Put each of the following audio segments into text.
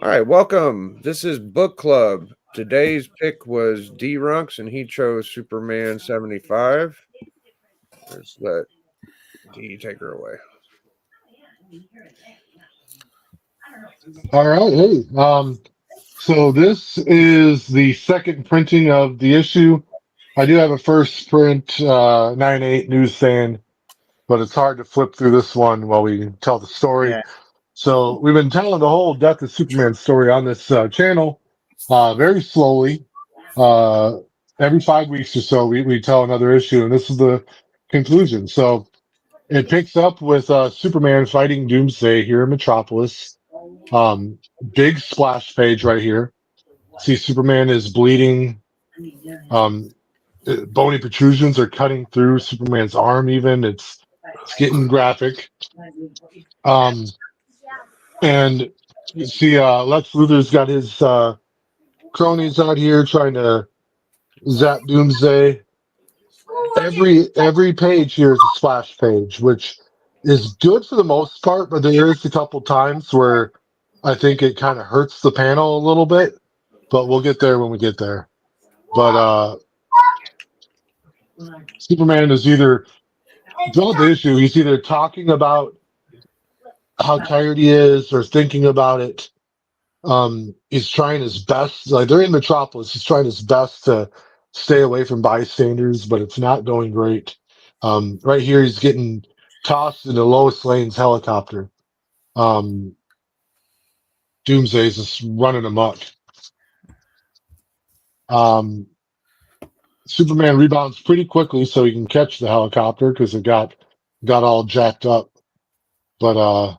All right, welcome. This is Book Club. Today's pick was D Runks, and he chose Superman 75. Let's let D take her away. All right. Hey, so this is the second printing of the issue. I do have a first print, 9/8 newsstand, but it's hard to flip through this one while we tell the story. Yeah. So we've been telling the whole Death of Superman story on this channel, very slowly. Uh, every 5 weeks or so, we tell another issue, and this is the conclusion. So it picks up with Superman fighting Doomsday here in Metropolis. Big splash page right here. See, Superman is bleeding. Um, Bony protrusions are cutting through Superman's arm. Even it's getting graphic. Um, and you see, Lex Luthor's got his cronies out here trying to zap Doomsday. Every page here is a splash page, which is good for the most part, but there is a couple times where I think it kind of hurts the panel a little bit. But we'll get there when we get there. But Superman is either throughout the issue, he's either talking about how tired he is or thinking about it. He's trying his best. Like they're in Metropolis, he's trying his best to stay away from bystanders, but it's not going great. Right here, he's getting tossed into Lois Lane's helicopter. Doomsday's just running amok. Superman rebounds pretty quickly so he can catch the helicopter because it got all jacked up. But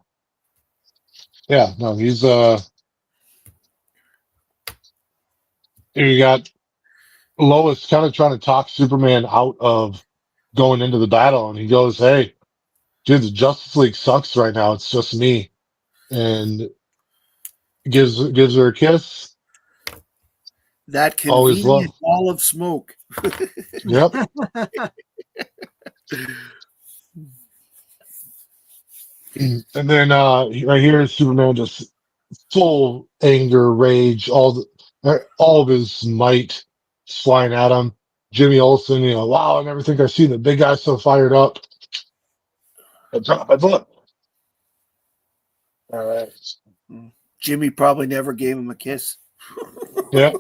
yeah, no, he's here you got Lois kind of trying to talk Superman out of going into the battle, and he goes, "Hey, dude, the Justice League sucks right now. It's just me," and gives her a kiss. That Always love. convenient ball of smoke. Yep. And then right here is Superman just full anger, rage, all of his might is flying at him. Jimmy Olsen, wow, I never think I've seen the big guy so fired up. I dropped my foot. All right. Jimmy probably never gave him a kiss. Yeah.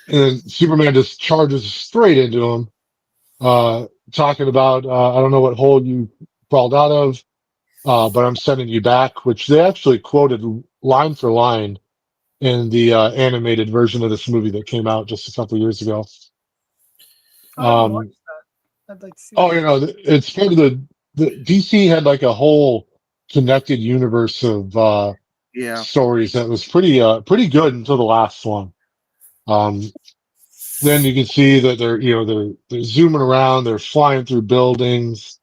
And Superman just charges straight into him, talking about, I don't know what hole you crawled out of, but I'm sending you back, which they actually quoted line for line in the animated version of this movie that came out just a couple years ago. I'd like to see that. It's part of the DC had like a whole connected universe of stories that was pretty good until the last one. Then you can see that they're zooming around, they're flying through buildings.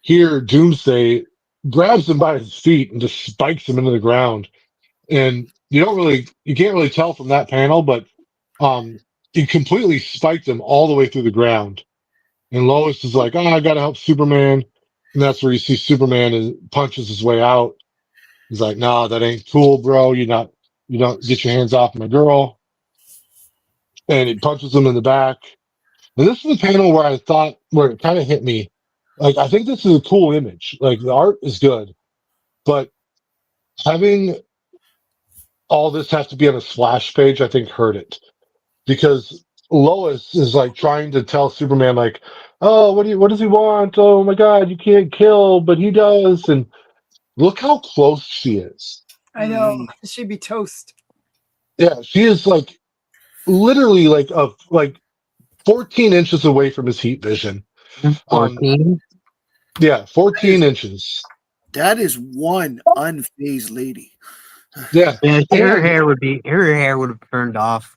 Here, Doomsday grabs him by his feet and just spikes him into the ground. And you can't really tell from that panel, but he completely spiked him all the way through the ground. And Lois is like, I gotta help Superman. And that's where you see Superman and punches his way out. He's like, nah, that ain't cool, bro. You don't get your hands off my girl. And he punches him in the back. And this is the panel where it kind of hit me. Like, I think this is a cool image. Like, the art is good, but having all this have to be on a splash page, I think hurt it, because Lois is like trying to tell Superman, like, oh, what does he want? Oh my God, you can't kill, but he does. And look how close she is. I know. She'd be toast. Yeah, she is like literally like 14 inches away from his heat vision. 14? Yeah, 14 inches. That is one unfazed lady. Yeah. Her hair would have burned off.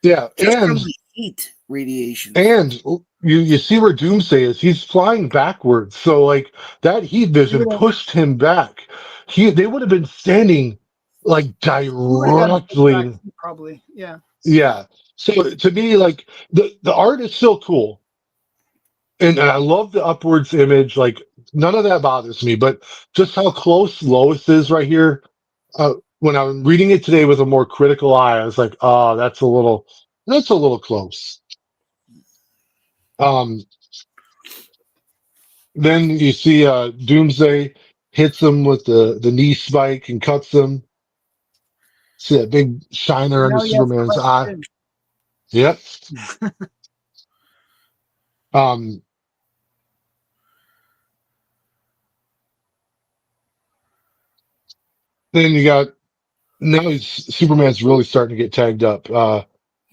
Yeah, Just from and the heat radiation. and you see where Doomsday is. He's flying backwards, so like that heat vision pushed him back. They would have been standing like directly. Probably, yeah. Yeah. So to me, like the art is still cool, and I love the upwards image. Like none of that bothers me, but just how close Lois is right here when I'm reading it today with a more critical eye, I was like, oh, that's a little close. Then you see Doomsday hits him with the knee spike and cuts him. See that big shiner under Now he has to Superman's fight eye. Jim. Yep. Then you got Superman's really starting to get tagged up.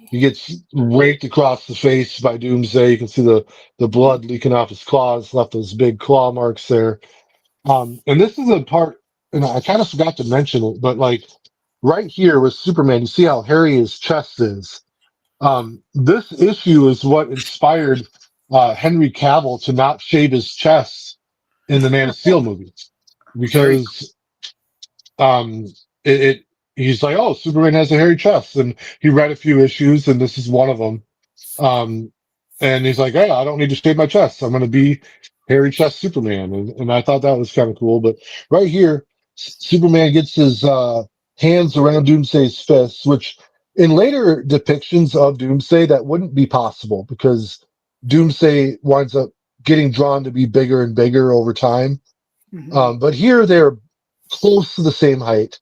He gets raked across the face by Doomsday. You can see the blood leaking off his claws, left those big claw marks there. And this is a part, and I kind of forgot to mention it, but like right here with Superman, you see how hairy his chest is. This issue is what inspired Henry Cavill to not shave his chest in the Man of Steel movie, because he's like, oh, Superman has a hairy chest, and he read a few issues, and this is one of them. And he's like, hey, I don't need to shave my chest. I'm going to be hairy chest Superman. And I thought that was kind of cool. But right here, Superman gets his hands around Doomsday's fists, which in later depictions of Doomsday, that wouldn't be possible because Doomsday winds up getting drawn to be bigger and bigger over time. Mhm. But here they're close to the same height.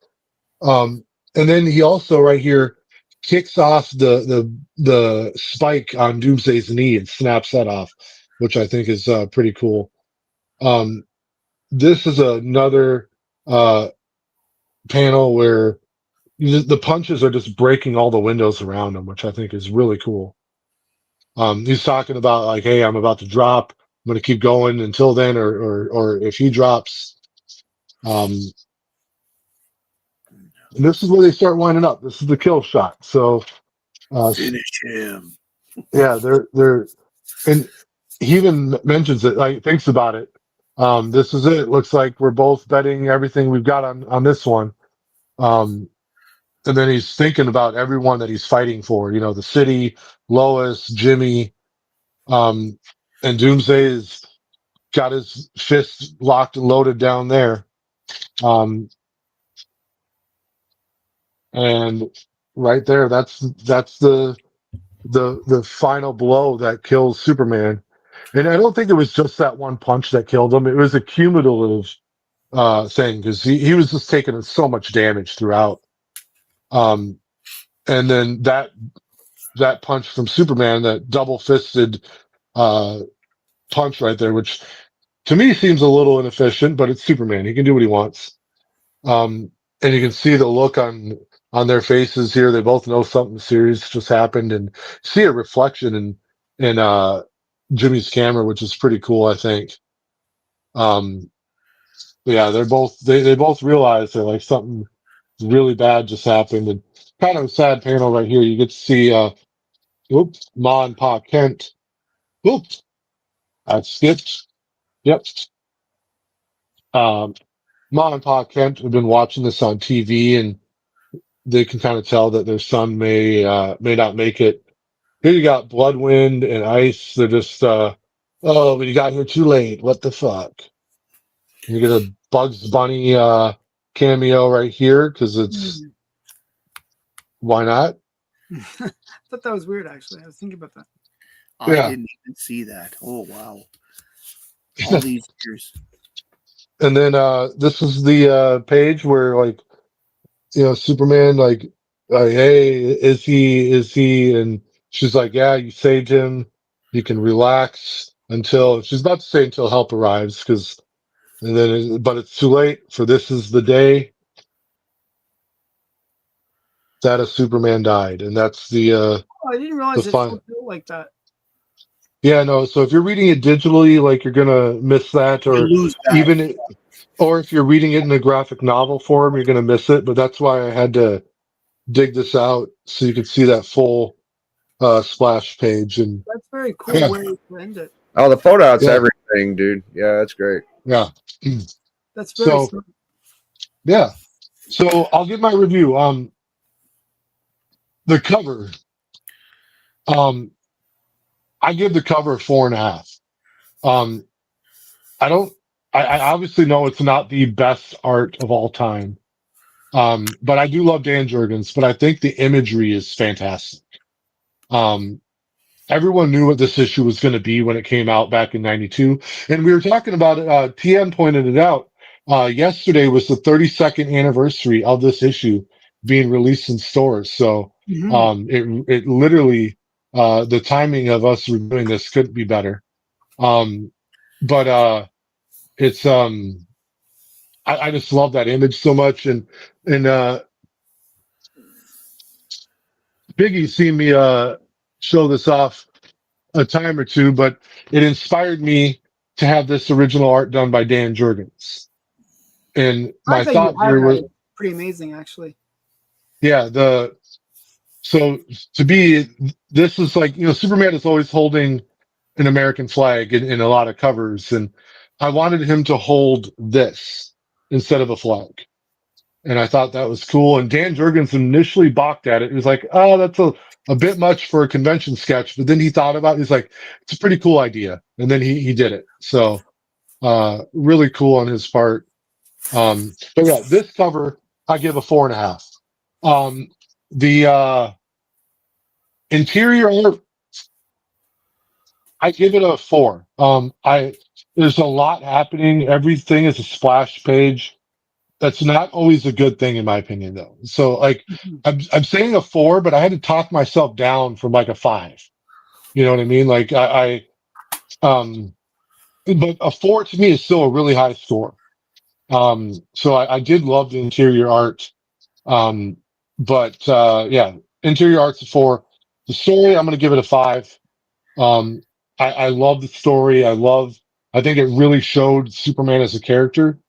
And then he also right here kicks off the spike on Doomsday's knee and snaps that off, which I think is pretty cool. This is another panel where the punches are just breaking all the windows around him, which I think is really cool. He's talking about like, hey, I'm about to drop. I'm going to keep going until then, or if he drops. And this is where they start winding up. This is the kill shot. So, Finish him. yeah, they're, and he even mentions it, like thinks about it. This is it. Looks like we're both betting everything we've got on this one. And then he's thinking about everyone that he's fighting for, you know, the city, Lois, Jimmy, and Doomsday has got his fists locked and loaded down there. And right there, that's the final blow that kills Superman. And I don't think it was just that one punch that killed him. It was a cumulative thing because he was just taking so much damage throughout. And then that punch from Superman, that double fisted punch right there, which to me seems a little inefficient, but it's Superman. He can do what he wants. And you can see the look on their faces here. They both know something serious just happened, and see a reflection in Jimmy's camera, which is pretty cool, I think. Yeah, they both realize that like something really bad just happened, and kind of a sad panel right here. You get to see Ma and Pa Kent. Oops, I skipped. Yep. Ma and Pa Kent have been watching this on TV, and they can kind of tell that their son may not make it. Here you got Bloodwind and Ice. They're just oh, but you got here too late. What the fuck? You get a Bugs Bunny cameo right here because it's why not? I thought that was weird, actually. I was thinking about that. I Yeah. didn't even see that. Oh wow! All these years. And then this is the page where like, you know, Superman like hey, is he? And she's like, yeah, you saved him. You can relax until she's about to say until help arrives but it's too late, for this is the day that a Superman died, and that's the Oh, I didn't realize The it fun- felt like that. yeah, no. So if you're reading it digitally, like you're gonna miss that, You or lose that. even or if you're reading it in a graphic novel form, you're gonna miss it. But that's why I had to dig this out so you could see that full splash page. And That's very cool Yeah. way to end it. Oh, the photo out's Yeah. everything, dude. Yeah, that's great. yeah, That's very So- smart. yeah. So I'll give my review. The cover. I give the cover 4.5. I obviously know it's not the best art of all time. But I do love Dan Jurgens, but I think the imagery is fantastic. Everyone knew what this issue was going to be when it came out back in 92. And we were talking about it. TM pointed it out. Yesterday was the 32nd anniversary of this issue being released in stores. So, it literally, the timing of us reviewing this couldn't be better. But it's, I just love that image so much. And Biggie's seen me, show this off a time or two, but it inspired me to have this original art done by Dan Jurgens. And my thought here was pretty amazing, actually. Yeah, so to be this is like, Superman is always holding an American flag in a lot of covers, and I wanted him to hold this instead of a flag. And I thought that was cool. And Dan Jurgens initially balked at it. He was like, oh, that's a bit much for a convention sketch. But then he thought about it. He's like, it's a pretty cool idea. And then he did it. So really cool on his part. But yeah, this cover, I give a 4.5. The interior art, I give it a 4. There's a lot happening. Everything is a splash page. That's not always a good thing, in my opinion, though. So, like, I'm saying a 4, but I had to talk myself down from like a 5. You know what I mean? Like, but a 4 to me is still a really high score. So I did love the interior art. But yeah, interior art's a 4. The story, I'm going to give it a 5. I love the story. I think it really showed Superman as a character.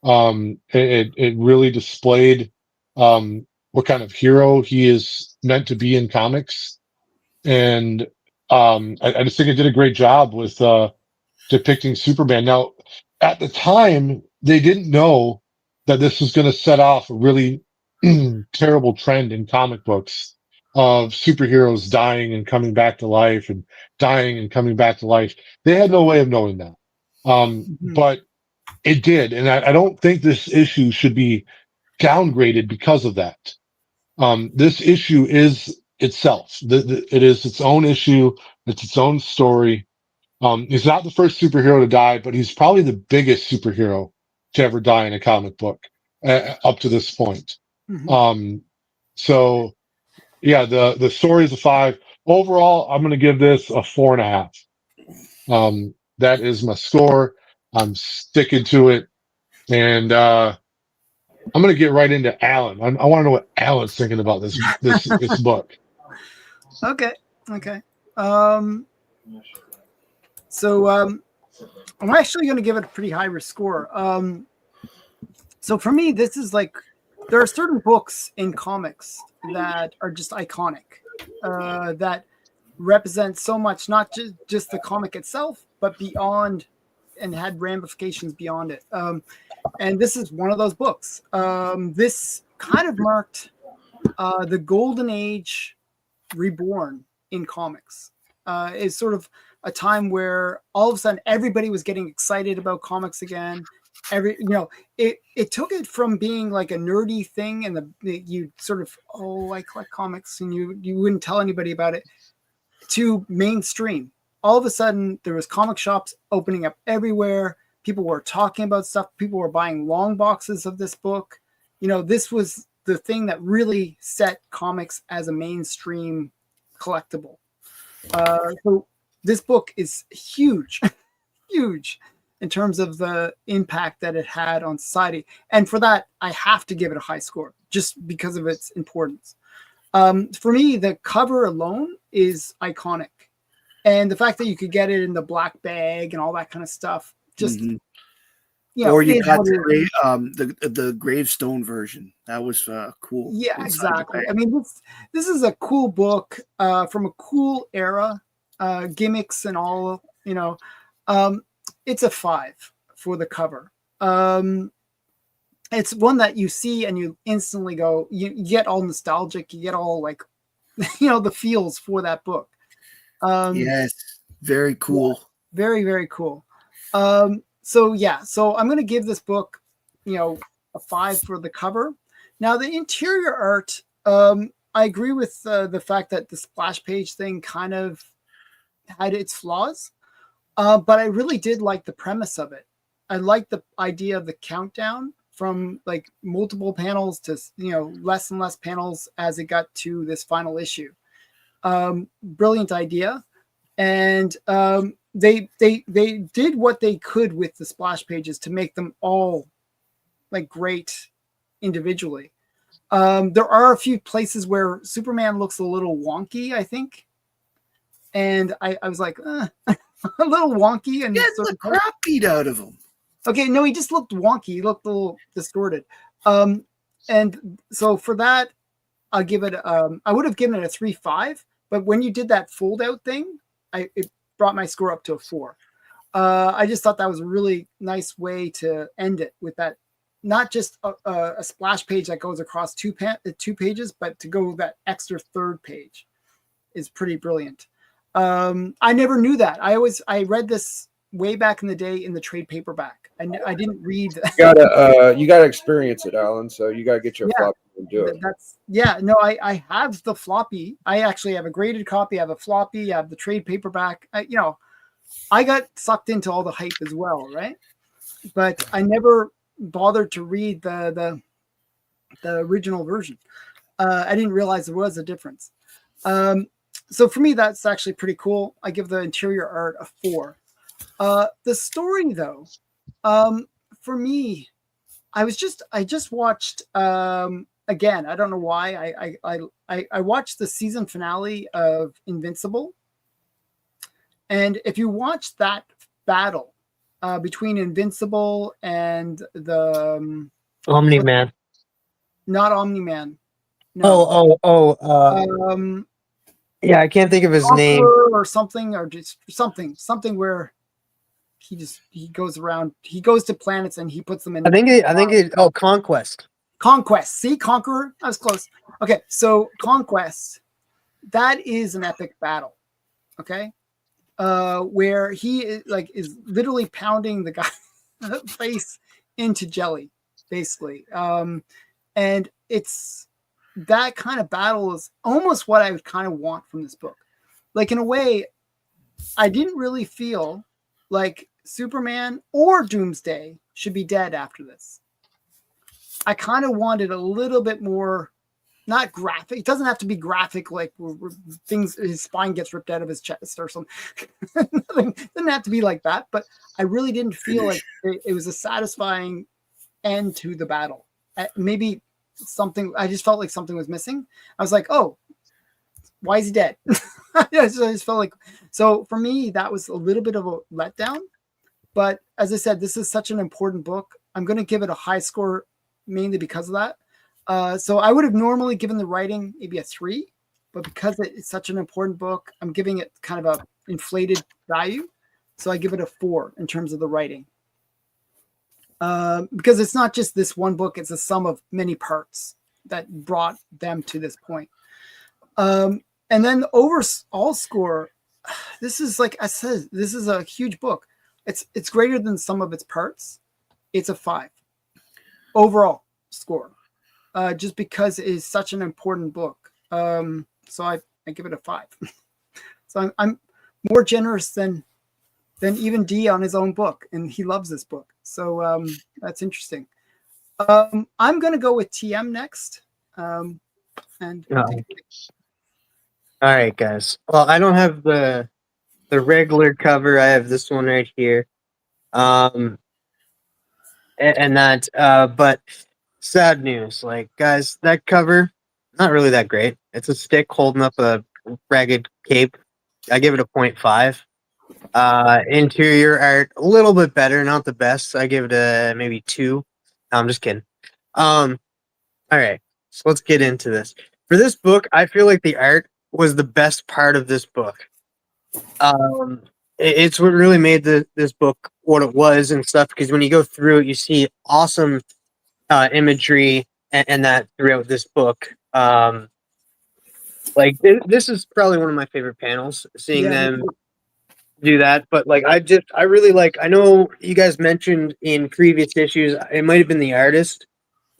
It really displayed what kind of hero he is meant to be in comics, and I just think it did a great job with depicting Superman. Now, at the time, they didn't know that this was going to set off a really terrible trend in comic books of superheroes dying and coming back to life, and dying and coming back to life. They had no way of knowing that, but it did, and I don't think this issue should be downgraded because of that. This issue is itself. It is its own issue. It's its own story. He's not the first superhero to die, but he's probably the biggest superhero to ever die in a comic book up to this point. So, yeah, the story is a 5. Overall, I'm going to give this a 4.5. That is my score. I'm sticking to it, and I'm going to get right into Alan. I want to know what Alan's thinking about this book. Okay. So I'm actually going to give it a pretty high score. So for me, this is like, there are certain books in comics that are just iconic, that represent so much, not just the comic itself, but beyond, and had ramifications beyond it. And this is one of those books. This kind of marked the golden age reborn in comics. It's sort of a time where all of a sudden everybody was getting excited about comics again. It took it from being like a nerdy thing, and you sort of, I collect comics, and you wouldn't tell anybody about it, to mainstream. All of a sudden there was comic shops opening up everywhere. People were talking about stuff. People were buying long boxes of this book. This was the thing that really set comics as a mainstream collectible. So this book is huge, huge in terms of the impact that it had on society. And for that, I have to give it a high score just because of its importance. For me, the cover alone is iconic. And the fact that you could get it in the black bag and all that kind of stuff, just, or you got the gravestone version. That was cool. Yeah, exactly. I mean, this is a cool book from a cool era, gimmicks and all, it's a 5 for the cover. It's one that you see and you instantly go, you get all nostalgic, you get all like, the feels for that book. Yes, very cool. Yeah, very, very cool. So I'm going to give this book, a 5 for the cover. Now the interior art, I agree with the fact that the splash page thing kind of had its flaws, but I really did like the premise of it. I like the idea of the countdown from like multiple panels to less and less panels as it got to this final issue. Brilliant idea, and they did what they could with the splash pages to make them all like great individually. There are a few places where Superman looks a little wonky, I think, and I was like a little wonky and Get the crap beat out of him. Okay, no, he just looked wonky. He looked a little distorted. And so for that, I'll give it. I would have given it a 3.5, but when you did that fold out thing, it brought my score up to a 4. I just thought that was a really nice way to end it with that, not just a splash page that goes across two pages, but to go that extra third page is pretty brilliant. I never knew that. I read this way back in the day in the trade paperback. I didn't read. You gotta experience it, Alan. So you gotta get your floppy and do it. I have the floppy. I actually have a graded copy. I have a floppy. I have the trade paperback. I got sucked into all the hype as well, right? But I never bothered to read the original version. I didn't realize there was a difference. So for me, that's actually pretty cool. I give the interior art a 4. The story, though, for me, I just watched again. I don't know why. I watched the season finale of Invincible, and if you watch that battle between Invincible and the Omni-Man. not Omni-Man. No. Yeah, I can't think of his name. Or something, or just something where he goes around, he goes to planets and he puts them in. I think Conquest. Conquest. See, Conqueror. I was close. Okay, so Conquest, that is an epic battle. Okay, where he is literally pounding the guy face into jelly, basically. And it's that kind of battle is almost what I would kind of want from this book. Like, in a way, I didn't really feel like Superman or Doomsday should be dead after this. I kind of wanted a little bit more, not graphic. It doesn't have to be graphic, like where things, his spine gets ripped out of his chest or something. It doesn't have to be like that, but I really didn't feel like it was a satisfying end to the battle. Maybe I just felt like something was missing. I was like, oh, why is he dead? I just felt like, so for me, that was a little bit of a letdown. But as I said, this is such an important book. I'm going to give it a high score mainly because of that. So I would have normally given the writing maybe a 3, but because it's such an important book, I'm giving it kind of a inflated value. So I give it a 4 in terms of the writing. Because it's not just this one book, it's a sum of many parts that brought them to this point. And then the overall score, this is, like I said, this is a huge book. It's greater than some of its parts. It's a 5 overall score, just because it is such an important book. So I give it a 5. So I'm more generous than even D on his own book, and he loves this book. So that's interesting. I'm going to go with TM next. And All right, guys. Well, I don't have the regular cover. I have this one right here. And that, but sad news. Like, guys, that cover, not really that great. It's a stick holding up a ragged cape. I give it a 0.5. Interior art, a little bit better, not the best. I give it a maybe 2. No, I'm just kidding. All right, so let's get into this. For this book, I feel like the art was the best part of this book. It's what really made this book what it was and stuff, because when you go through it, you see awesome imagery and that throughout this book. Like, this is probably one of my favorite panels, seeing them do that. But like, I really like, I know you guys mentioned in previous issues, it might have been the artist,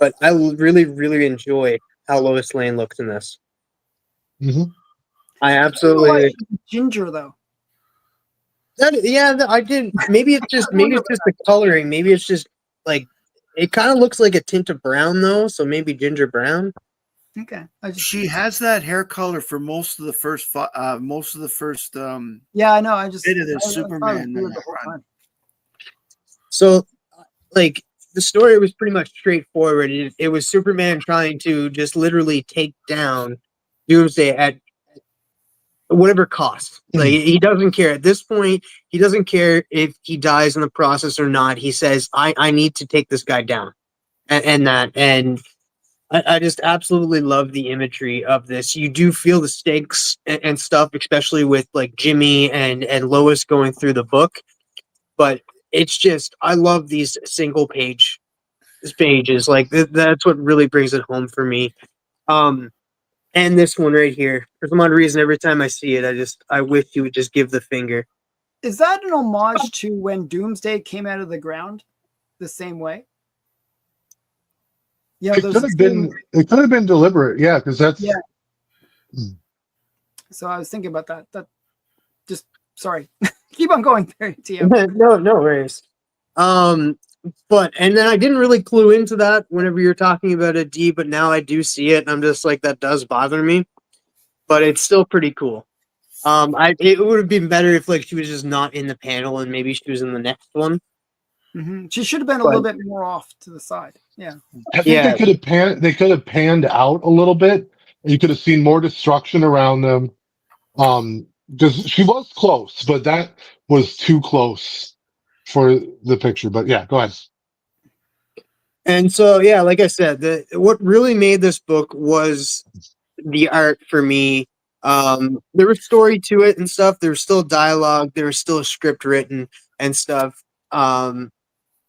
but I really, really enjoy how Lois Lane looks in this. Hmm. I I absolutely. Ginger though. I did. Maybe it's just the coloring. Maybe it's just like it kind of looks like a tint of brown though, so maybe ginger brown. Okay, She has that hair color for most of the first yeah, I know. I just bit of the I thought it was Superman weird the whole run. time. So, like the story was pretty much straightforward. It was Superman trying to just literally take down Doomsday at whatever cost. Like he doesn't care at this point. He doesn't care if he dies in the process or not. He says, "I need to take this guy down," and I just absolutely love the imagery of this. You do feel the stakes and stuff, especially with like Jimmy and Lois going through the book. But it's just I love these single pages. Like that's what really brings it home for me. And this one right here. For some odd reason, every time I see it, I wish you would just give the finger. Is that an homage to when Doomsday came out of the ground the same way? Yeah, It could have been. It could have been deliberate. Yeah, because that's. Yeah. So I was thinking about that. That just sorry. Keep on going there, TM. No worries. But and then I didn't really clue into that whenever you're talking about a D, but now I do see it, and I'm just like that does bother me. But it's still pretty cool. It would have been better if like she was just not in the panel and maybe she was in the next one. Mm-hmm. She should have been a little bit more off to the side. Yeah. I think they could have panned. They could have panned out a little bit. You could have seen more destruction around them. Because she was close, but that was too close for the picture. But yeah, go ahead. And so yeah, like I said, what really made this book was the art for me. There was story to it and stuff. There was still dialogue. There was still a script written and stuff. But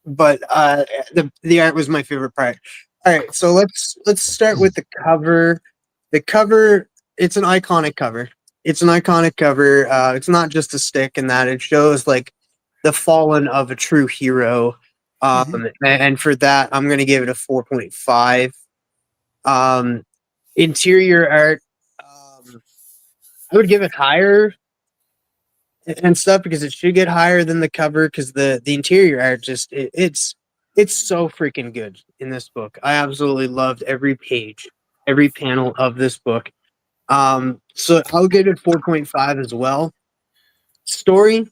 the art was my favorite part. All right, so let's start with the cover. The cover, it's an iconic cover. It's an iconic cover. It's not just a stick in that it shows like the fallen of a true hero. And for that, I'm gonna give it a 4.5. Interior art, I would give it higher and stuff because it should get higher than the cover because the interior art just it's so freaking good in this book. I absolutely loved every page, every panel of this book. So I'll give it 4.5 as well. Story,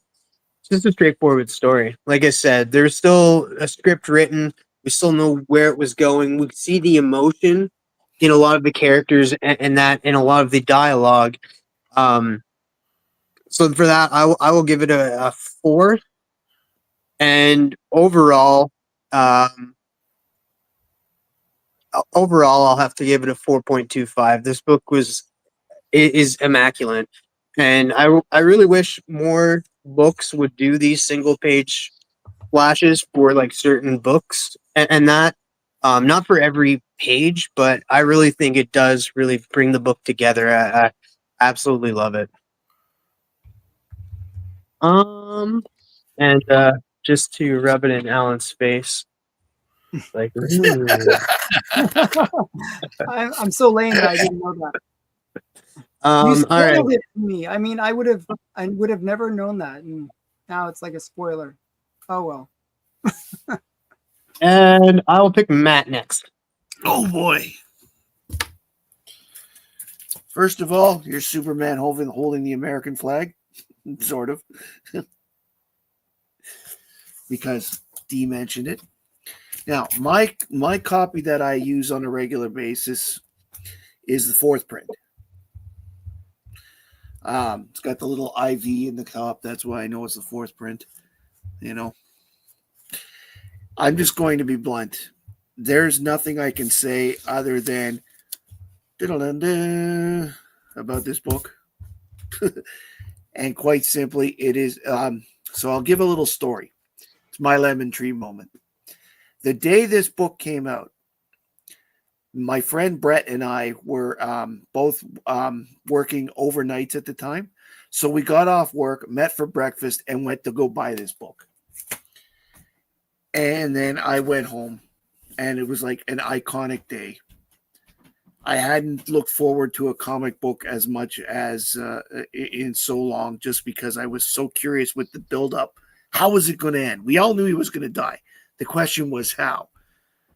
just a straightforward story. Like I said, there's still a script written. We still know where it was going. We see the emotion in a lot of the characters and that in a lot of the dialogue. So for that, I will give it a 4. And overall, I'll have to give it a 4.25. This book is immaculate, and I really wish more books would do these single page flashes for like certain books, and that not for every page, but I really think it does really bring the book together. I absolutely love it. And just to rub it in Alan's face, like, I'm so lame that I didn't know that. You all right. spoiled it for me. I mean, I would have never known that, and now it's like a spoiler. Oh well. And I will pick Matt next. Oh boy. First of all, you're Superman holding the American flag, sort of. Because D mentioned it. Now, my copy that I use on a regular basis is the 4th print. It's got the little IV in the top. That's why I know it's the 4th print. You know, I'm just going to be blunt. There's nothing I can say other than about this book. And quite simply, it is. So I'll give a little story. It's my lemon tree moment. The day this book came out, my friend Brett and I were both working overnights at the time. So we got off work, met for breakfast, and went to go buy this book. And then I went home and it was like an iconic day. I hadn't looked forward to a comic book as much as in so long, just because I was so curious with the build-up. How was it going to end? We all knew he was going to die. The question was how.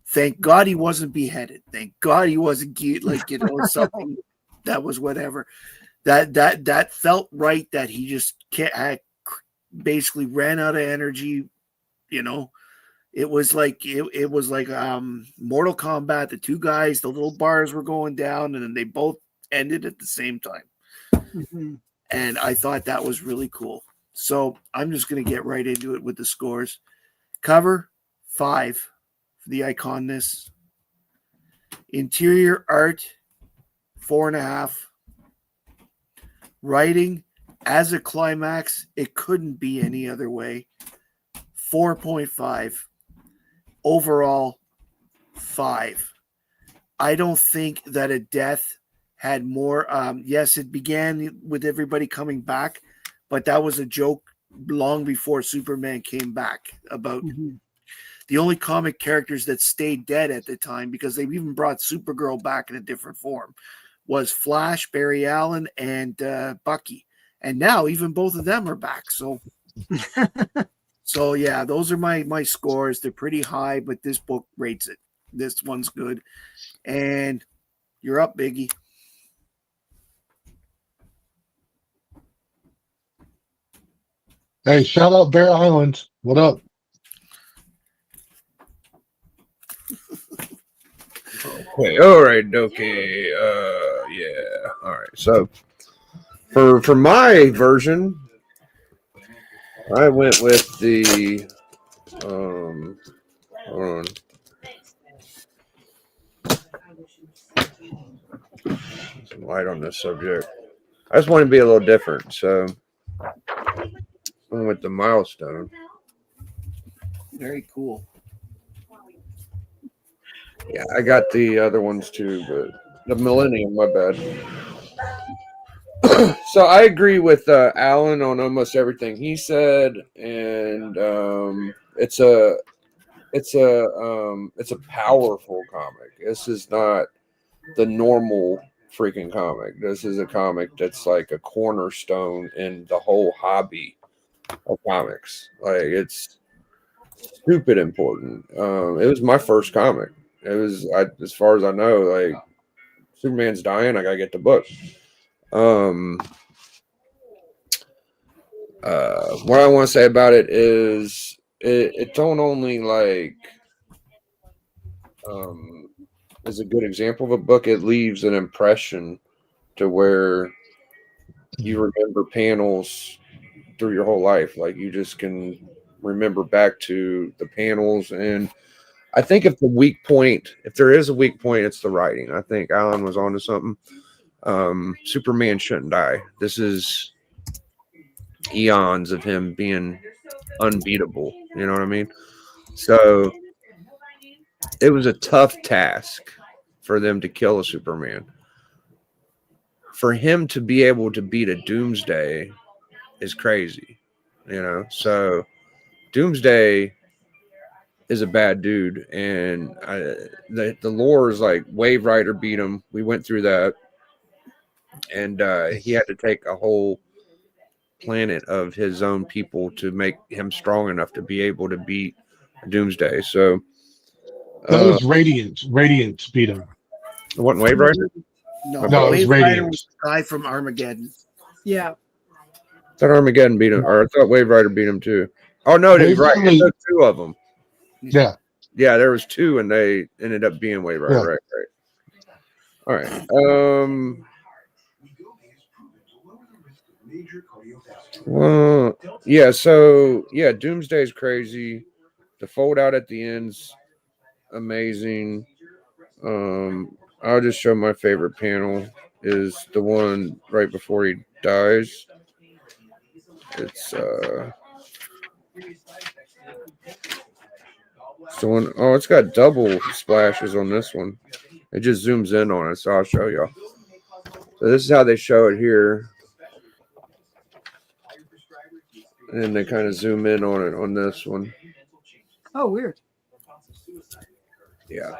Thank God he wasn't beheaded. Thank God he wasn't something that was whatever. That felt right. That he just basically ran out of energy. It was like Mortal Kombat. The two guys, the little bars were going down, and then they both ended at the same time. Mm-hmm. And I thought that was really cool. So I'm just going to get right into it with the scores. Cover 5 for the iconness. Interior art 4.5. Writing as a climax, it couldn't be any other way. 4.5. Overall, 5. I don't think that a death had more. Yes, it began with everybody coming back, but that was a joke long before Superman came back about the only comic characters that stayed dead at the time, because they even brought Supergirl back in a different form, was Flash, Barry Allen, and Bucky. And now even both of them are back. So yeah, those are my scores. They're pretty high, but this book rates it. This one's good. And you're up, Biggie. Hey, shout out Bear Island. What up? Okay, all right, okay. Yeah. All right. So for my version, I went with the hold on. Some light on this subject. I just want to be a little different, so I went with the Milestone. Very cool. Yeah, I got the other ones too, but the Millennium, my bad. So I agree with Alan on almost everything he said, and it's a powerful comic. This is not the normal freaking comic. This is a comic that's like a cornerstone in the whole hobby of comics. Like, it's stupid important. It was my first comic. It was, as far as I know, like, Superman's dying, I gotta get the book. What I want to say about it is it don't only like is a good example of a book. It leaves an impression to where you remember panels through your whole life. Like, you just can remember back to the panels. And I think if there is a weak point, it's the writing. I think Alan was onto something. Superman shouldn't die. This is eons of him being unbeatable. You know what I mean? So it was a tough task for them to kill a Superman. For him to be able to beat a Doomsday is crazy, So Doomsday is a bad dude, and the lore is like Wave Rider beat him. We went through that, and he had to take a whole planet of his own people to make him strong enough to be able to beat Doomsday. So That was Radiant. Radiant beat him. it wasn't Wave Rider? No, No, it was Wave Rider Radiant. was the guy from Armageddon. Yeah. I thought Armageddon beat him, or I thought Wave Rider beat him too. Oh no, Wave right. Rider- It took 2 of them. Yeah. Yeah, there was 2, and they ended up being Wave Rider. Yeah. Right. All right. Well, yeah. So yeah, Doomsday's crazy. The fold out at the end's amazing. I'll just show my favorite panel is the one right before he dies. It's the one. Oh, it's got double splashes on this one. It just zooms in on it, so I'll show y'all. So this is how they show it here, and they kind of zoom in on it on this one. Oh, weird. Yeah.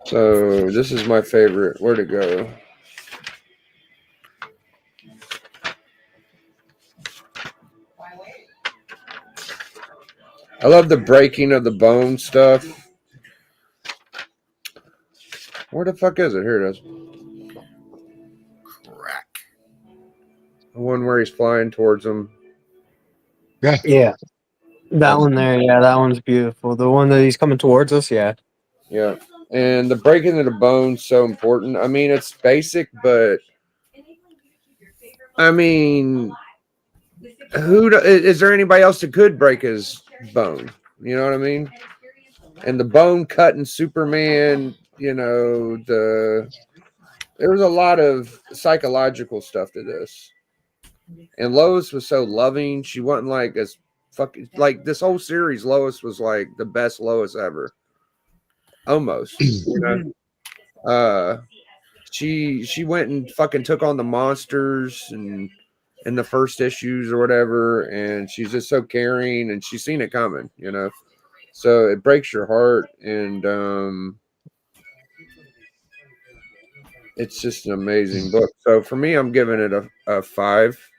So this is my favorite. Where'd it go? I love the breaking of the bone stuff. Where the fuck is it? Here it is. Crack. The one where he's flying towards him. Yeah. That one there, yeah, that one's beautiful. The one that he's coming towards us, yeah. Yeah. And the breaking of the bone's so important. I mean, it's basic, but I mean, is there anybody else that could break his bone? You know what I mean? And the bone cutting Superman, you know, there was a lot of psychological stuff to this. And Lois was so loving. She wasn't like as fucking like this whole series. Lois was like the best Lois ever. Almost, you know. She went and fucking took on the monsters and in the first issues or whatever, and she's just so caring, and she's seen it coming, you know. So it breaks your heart, and it's just an amazing book. So for me, I'm giving it a 5.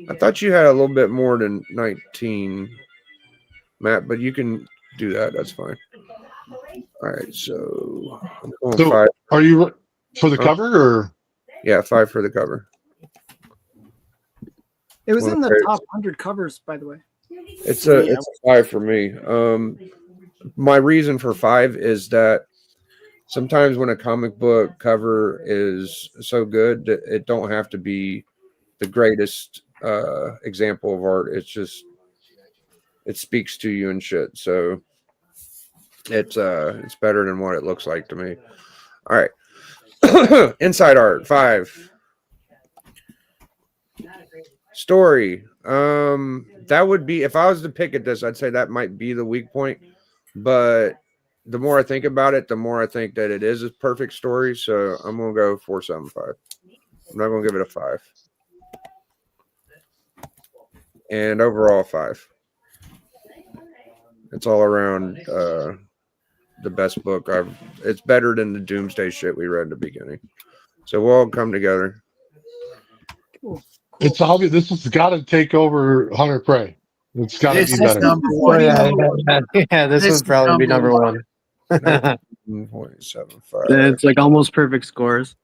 I thought you had a little bit more than 19, Matt, but you can do that. That's fine. All right, so I'm going So 5. are you for the cover or? Yeah, 5 for the cover. It was in the Okay. top 100 covers, by the way. It's a 5 for me. My reason for 5 is that sometimes when a comic book cover is so good, that it don't have to be the greatest example of art. It's just it speaks to you and shit. So it's better than what it looks like to me. All right. Inside art 5. Story. That would be, if I was to pick at this, I'd say that might be the weak point. But the more I think about it, the more I think that it is a perfect story. So I'm gonna go 4.75. I'm not gonna give it a 5. And overall 5. It's all around the best book it's better than the Doomsday shit we read in the beginning. So we'll all come together. It's obvious this has got to take over Hunter Prey. It's got to This be is better. number Oh, one. yeah, this This would probably be is number number one. 0.75. It's like almost perfect scores.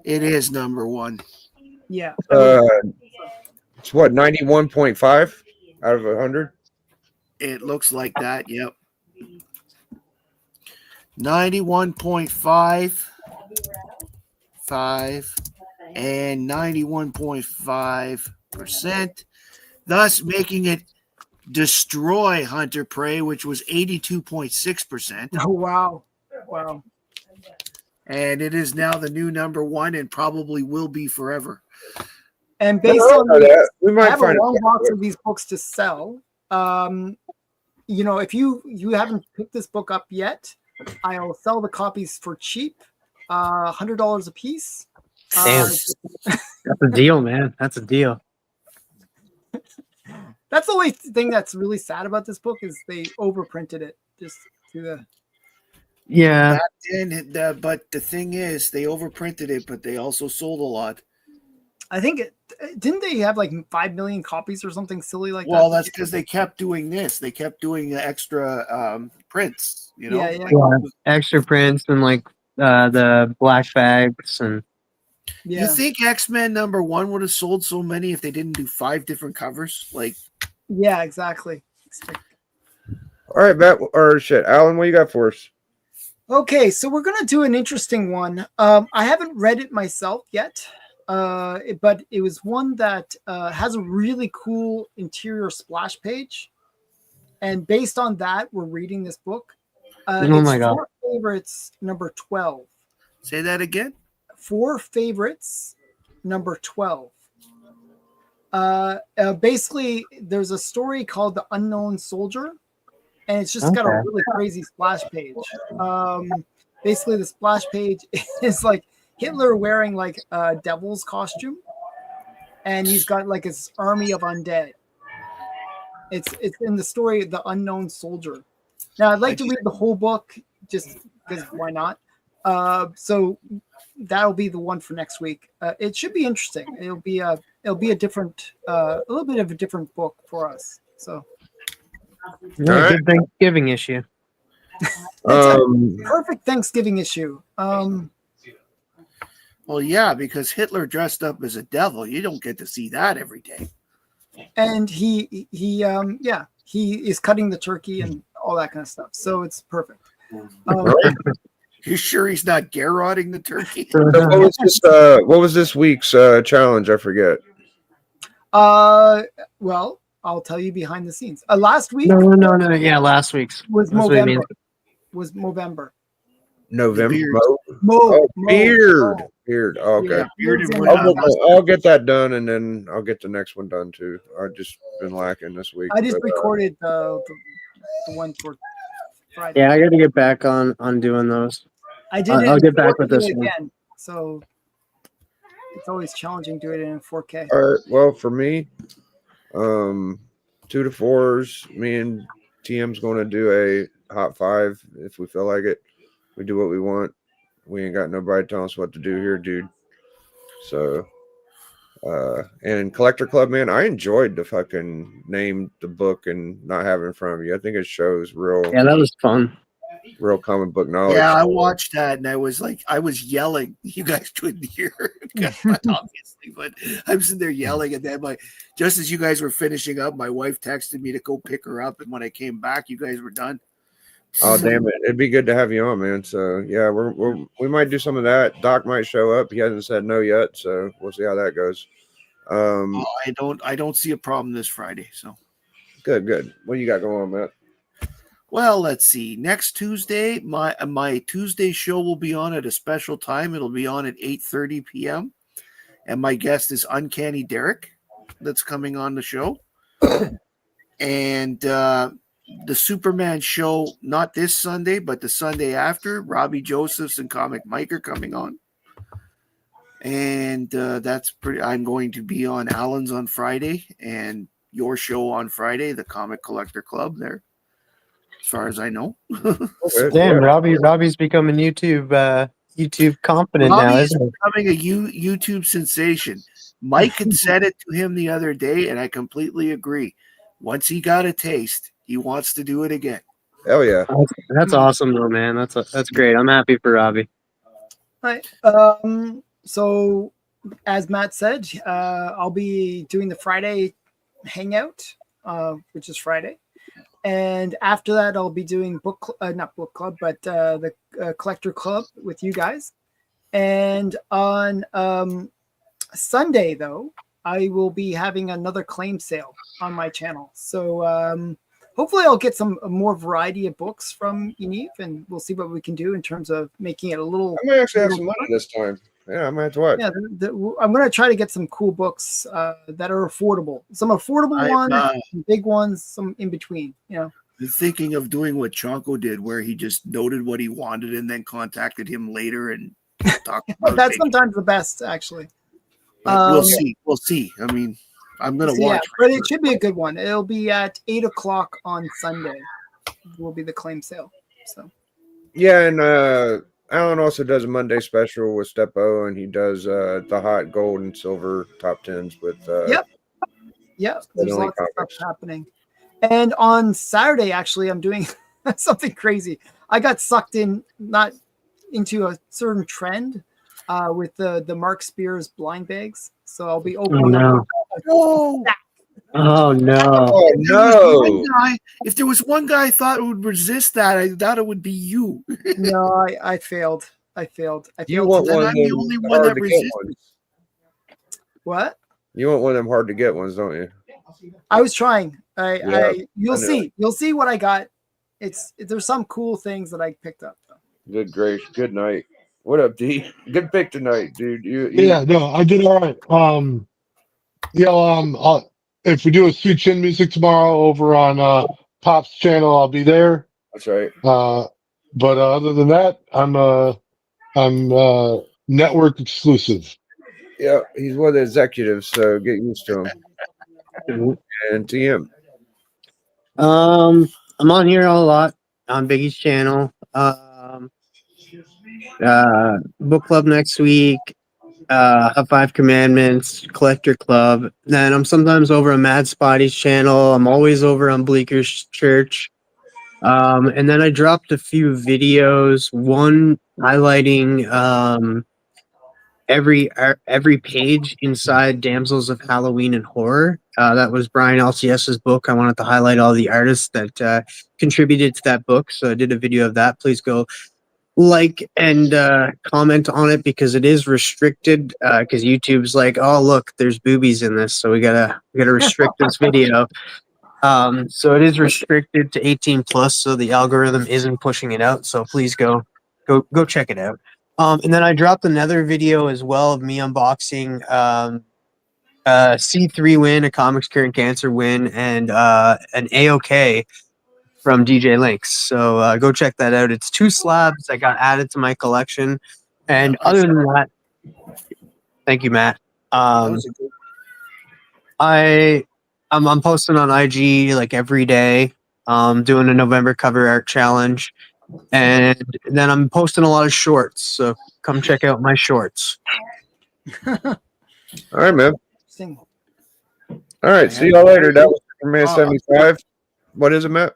It is number one. Yeah. It's what, 91.5 out of 100? It looks like that. Yep. 91.5, 5, and 91.5%, thus making it destroy Hunter Prey, which was 82.6%. Oh, wow. Wow. And it is now the new number one and probably will be forever. And based on that, we I might have a find long it. box of these books to sell. You know, if you haven't picked this book up yet, I'll sell the copies for cheap, $100 a piece. Damn. That's a deal, man. That's a deal. That's the only thing that's really sad about this book is they overprinted it just to the. Yeah. But the thing is, they overprinted it, but they also sold a lot. I think didn't they have like 5 million copies or something silly like that? Well, that's because they kept doing this. They kept doing the extra prints. You know, Yeah, yeah. Yeah. Extra prints and like the black bags and You Yeah, think X-Men number one would have sold so many if they didn't do 5 different covers? Like, yeah, exactly. All right, Matt, or shit, Alan, what you got for us? Okay, so we're gonna do an interesting one. I haven't read it myself yet, but it was one that has a really cool interior splash page, and based on that, we're reading this book. Oh my God. 4 Favorites number 12. say that again. 4 Favorites number 12. Basically, there's a story called The Unknown Soldier, and it's just got a Okay. really crazy splash page. Basically, the splash page is like Hitler wearing like a devil's costume, and he's got like his army of undead. It's in the story The Unknown Soldier. Now I'd like to read the whole book just because why not? So that'll be the one for next week. It should be interesting. It'll be a different a little bit of a different book for us. So Yeah, Alright. good Thanksgiving issue. perfect Thanksgiving issue. Well, yeah, because Hitler dressed up as a devil. You don't get to see that every day. And he is cutting the turkey and all that kind of stuff. So it's perfect. You sure he's not garroting the turkey? What was this week's challenge? I forget. Well, I'll tell you behind the scenes. Last week No. Yeah, last week's. was That's what I mean. Movember. Was Movember. November. beard. Oh, Mo, beard. Mo. Beard. Oh, okay. Yeah, Bearded beards one. and, I'll get that done, and then I'll get the next one done too. I've just been lacking this week. I just but, recorded the one for Friday. Yeah, I got to get back on doing those. I did. I'll it get back in with this 4K one. again. So it's always challenging doing it in 4K. All right. Well, for me, 2 to 4s. Me and TM's going to do a hot 5 if we feel like it. We do what we want. We ain't got nobody telling us what to do here, dude. So, and Collector Club, man, I enjoyed the fucking name the book and not having it in front of you. I think it shows real Yeah, that was fun. comic book knowledge. Yeah, I watched that and I was yelling. You guys couldn't hear it, obviously, but I'm sitting there yelling. And then just as you guys were finishing up, my wife texted me to go pick her up. And when I came back, you guys were done. Oh damn it! It'd be good to have you on, man. So yeah, we might do some of that. Doc might show up. He hasn't said no yet, so we'll see how that goes. I don't see a problem this Friday. So Good. What you got going on, Matt? well, let's see. Next Tuesday, my Tuesday show will be on at a special time. It'll be on at 8:30 p.m. And my guest is Uncanny Derek, that's coming on the show. And the Superman show, not this Sunday, but the Sunday after, Robbie Josephs and Comic Mike are coming on. And that's pretty. I'm going to be on Alan's on Friday and your show on Friday, the Comic Collector Club there, as far as I know. Damn, Robbie's becoming YouTube confident now, Robbie is isn't he? becoming a YouTube sensation. Mike had said it to him the other day, and I completely agree. Once he got a taste, he wants to do it again. Hell yeah! That's awesome, though, man. That's great. I'm happy for Robbie. Right. So as Matt said, I'll be doing the Friday hangout, which is Friday. And after that, I'll be doing not book club, but the collector club with you guys. And on Sunday, though, I will be having another claim sale on my channel. So hopefully I'll get some more variety of books from Yaniv, and we'll see what we can do in terms of making it a little. I might actually have some money this time. Yeah, I might have to watch. Yeah, I'm going to try to get some cool books that are affordable. Some affordable ones, some big ones, some in between. You know, I'm thinking of doing what Chonko did, where he just noted what he wanted and then contacted him later and talked about that's it. sometimes the best, actually. We'll see. We'll see. I mean, I'm going to So, yeah, watch. but it should be a good one. It'll be at 8:00 on Sunday. Will be the claim sale. So Yeah, and Alan also does a Monday special with Stepo, and he does the hot gold and silver top 10s with. Yep. Yeah, there's Only lots of Comics. stuff happening. And on Saturday, actually, I'm doing something crazy. I got sucked not into a certain trend with the Mark Spears blind bags. So I'll be opening up. Oh, Oh no! Oh no! if there was one guy I thought would resist that, I thought it would be you. No, I failed. I failed. You want then one I'm of the them only one hard that to get resisted. ones. What? You want one of them hard to get ones, don't you? I was trying. You'll I know. see. You'll see what I got. There's some cool things that I picked up. Good gracious. Good night. What up, D? Good pick tonight, dude. Yeah, no, I did all right. If we do a Sweet Chin music tomorrow over on Pop's channel, I'll be there. That's right. But other than that, I'm network exclusive. Yeah, he's one of the executives, so get used to him. And TM. I'm on here a lot on Biggie's channel. Book club next week. Have 5 Commandments, Collector Club. Then I'm sometimes over on Mad Spotty's channel. I'm always over on Bleeker's Church. And then I dropped a few videos. One highlighting every page inside Damsels of Halloween and Horror. That was Brian LCS's book. I wanted to highlight all the artists that contributed to that book. So I did a video of that. Please go like and comment on it because it is restricted because YouTube's like, oh look, there's boobies in this, so we gotta restrict this video. So it is restricted to 18 plus, so the algorithm isn't pushing it out. So please go check it out. And then I dropped another video as well of me unboxing C3 win, a Comics Cure and Cancer win, and an AOK from DJ Links. So go check that out. It's 2 slabs that got added to my collection. And other than that, thank you, Matt. I'm posting on IG like every day, doing a November cover art challenge. And then I'm posting a lot of shorts. So come check out my shorts. All right, man. Sing. All right. See y'all later. That was Superman 75. What is it, Matt?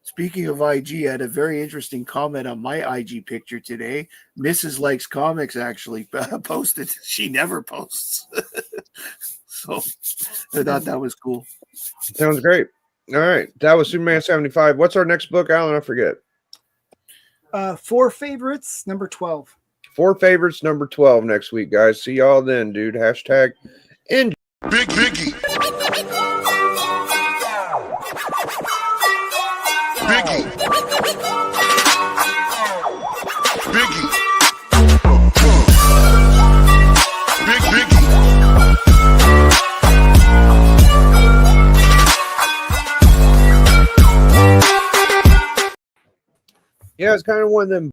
Speaking of IG, I had a very interesting comment on my IG picture today. Mrs. Likes Comics actually posted. She never posts. So I thought that was cool. Sounds great. All right. That was Superman 75. What's our next book, Alan? I forget. 4 Favorites, number 12. 4 Favorites, number 12 next week, guys. See y'all then, dude. Hashtag enjoy. Big Biggie. Biggie. Biggie. Big Biggie. Yeah, it's kind of one of them